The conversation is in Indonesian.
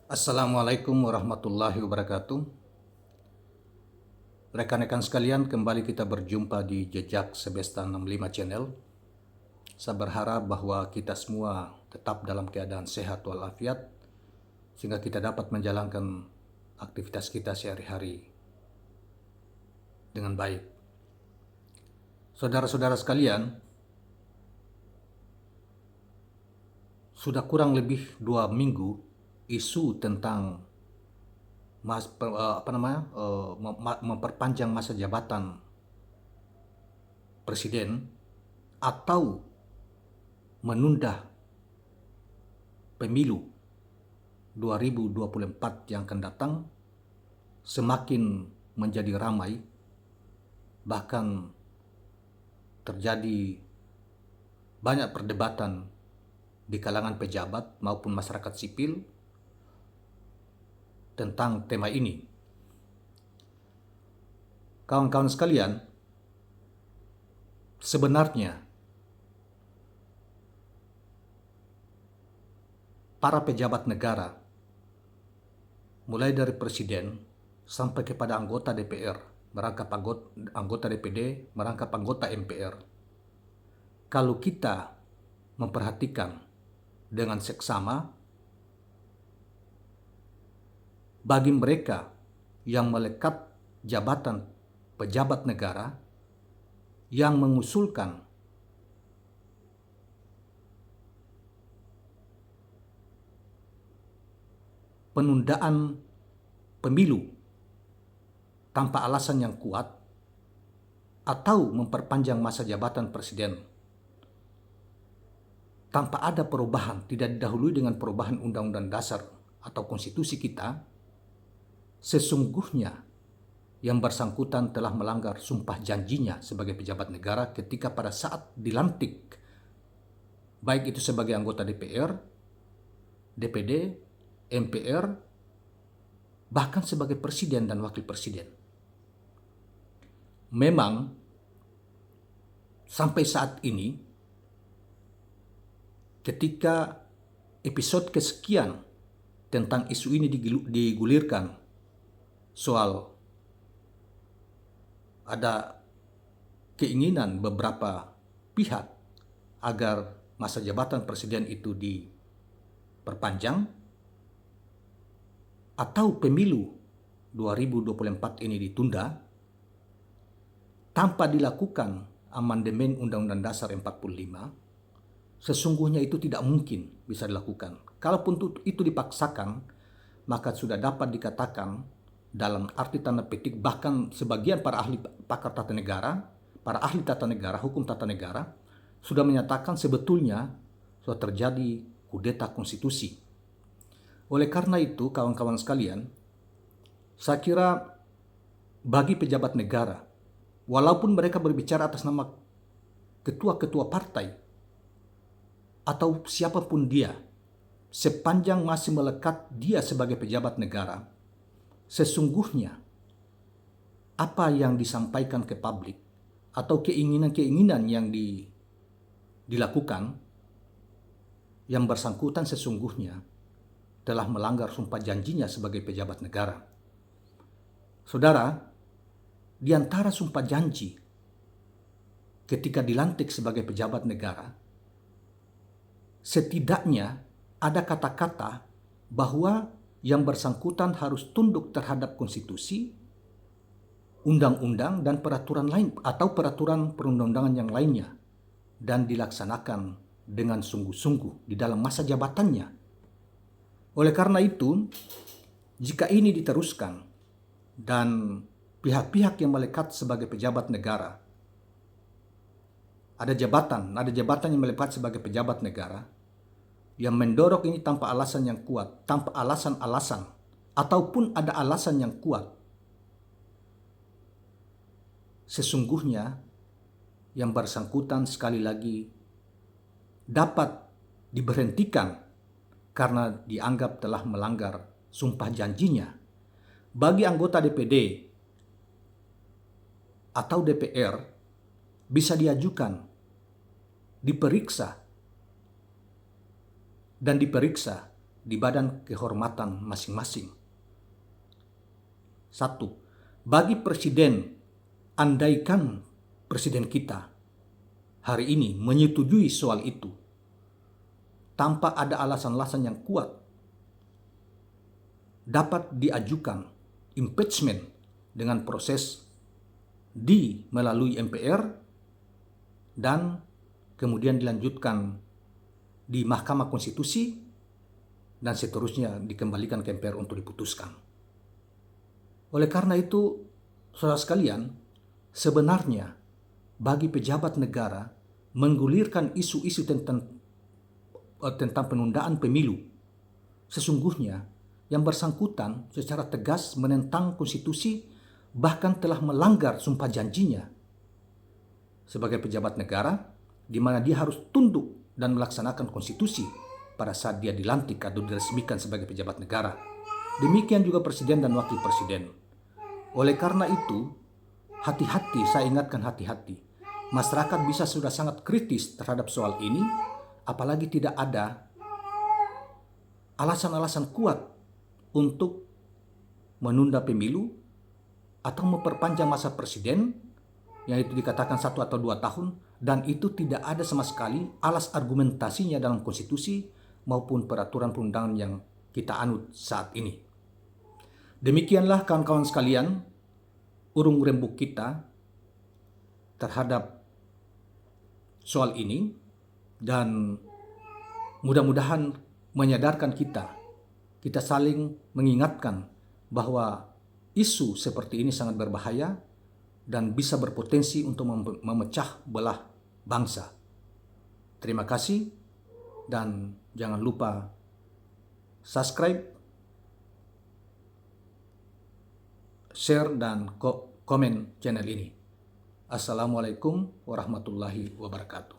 Assalamualaikum warahmatullahi wabarakatuh. Rekan-rekan sekalian, kembali kita berjumpa di Jejak Sebesta 65 Channel. Saya berharap bahwa kita semua tetap dalam keadaan sehat walafiat, sehingga kita dapat menjalankan aktivitas kita sehari-hari dengan baik. Saudara-saudara sekalian, sudah kurang lebih 2 minggu isu tentang memperpanjang masa jabatan presiden atau menunda pemilu 2024 yang akan datang semakin menjadi ramai, bahkan terjadi banyak perdebatan di kalangan pejabat maupun masyarakat sipil tentang tema ini. Kawan-kawan sekalian, sebenarnya para pejabat negara, mulai dari presiden sampai kepada anggota DPR, merangkap anggota DPD, merangkap anggota MPR, kalau kita memperhatikan dengan seksama, bagi mereka yang melekat jabatan pejabat negara yang mengusulkan penundaan pemilu tanpa alasan yang kuat atau memperpanjang masa jabatan presiden tanpa ada perubahan, tidak didahului dengan perubahan undang-undang dasar atau konstitusi kita, sesungguhnya yang bersangkutan telah melanggar sumpah janjinya sebagai pejabat negara ketika pada saat dilantik, baik itu sebagai anggota DPR, DPD, MPR, bahkan sebagai presiden dan wakil presiden. Memang sampai saat ini, ketika episode kesekian tentang isu ini digulirkan, soal ada keinginan beberapa pihak agar masa jabatan presiden itu diperpanjang atau pemilu 2024 ini ditunda tanpa dilakukan amandemen Undang-Undang Dasar 45, sesungguhnya itu tidak mungkin bisa dilakukan. Kalaupun itu dipaksakan, maka sudah dapat dikatakan dalam arti tanda petik, bahkan sebagian para ahli pakar tata negara, para ahli tata negara, hukum tata negara, sudah menyatakan sebetulnya sudah terjadi kudeta konstitusi. Oleh karena itu, kawan-kawan sekalian, saya kira bagi pejabat negara, walaupun mereka berbicara atas nama ketua-ketua partai atau siapapun dia, sepanjang masih melekat dia sebagai pejabat negara, sesungguhnya apa yang disampaikan ke publik atau keinginan-keinginan yang dilakukan, yang bersangkutan sesungguhnya telah melanggar sumpah janjinya sebagai pejabat negara. Saudara, di antara sumpah janji ketika dilantik sebagai pejabat negara, setidaknya ada kata-kata bahwa yang bersangkutan harus tunduk terhadap konstitusi, undang-undang, dan peraturan lain atau peraturan perundang-undangan yang lainnya, dan dilaksanakan dengan sungguh-sungguh di dalam masa jabatannya. Oleh karena itu, jika ini diteruskan dan pihak-pihak yang melekat sebagai pejabat negara, ada jabatan yang melekat sebagai pejabat negara yang mendorong ini tanpa alasan yang kuat, tanpa alasan-alasan, ataupun ada alasan yang kuat, sesungguhnya yang bersangkutan sekali lagi dapat diberhentikan karena dianggap telah melanggar sumpah janjinya. Bagi anggota DPD atau DPR bisa diajukan, diperiksa di badan kehormatan masing-masing. 1. Bagi presiden, andaikan presiden kita hari ini menyetujui soal itu, tanpa ada alasan-alasan yang kuat, dapat diajukan impeachment dengan proses melalui MPR dan kemudian dilanjutkan di Mahkamah Konstitusi dan seterusnya dikembalikan ke MPR untuk diputuskan. Oleh karena itu, saudara sekalian, sebenarnya bagi pejabat negara menggulirkan isu-isu tentang penundaan pemilu, sesungguhnya yang bersangkutan secara tegas menentang konstitusi, bahkan telah melanggar sumpah janjinya sebagai pejabat negara, di mana dia harus tunduk dan melaksanakan konstitusi pada saat dia dilantik atau diresmikan sebagai pejabat negara. Demikian juga presiden dan wakil presiden. Oleh karena itu, hati-hati, saya ingatkan hati-hati. Masyarakat bisa sudah sangat kritis terhadap soal ini, apalagi tidak ada alasan-alasan kuat untuk menunda pemilu atau memperpanjang masa presiden, yang itu dikatakan 1 atau 2 tahun, dan itu tidak ada sama sekali alas argumentasinya dalam konstitusi maupun peraturan perundangan yang kita anut saat ini. Demikianlah kawan-kawan sekalian, urung rembuk kita terhadap soal ini, dan mudah-mudahan menyadarkan kita saling mengingatkan bahwa isu seperti ini sangat berbahaya dan bisa berpotensi untuk memecah belah bangsa. Terima kasih, dan jangan lupa subscribe, share, dan komen channel ini. Assalamualaikum warahmatullahi wabarakatuh.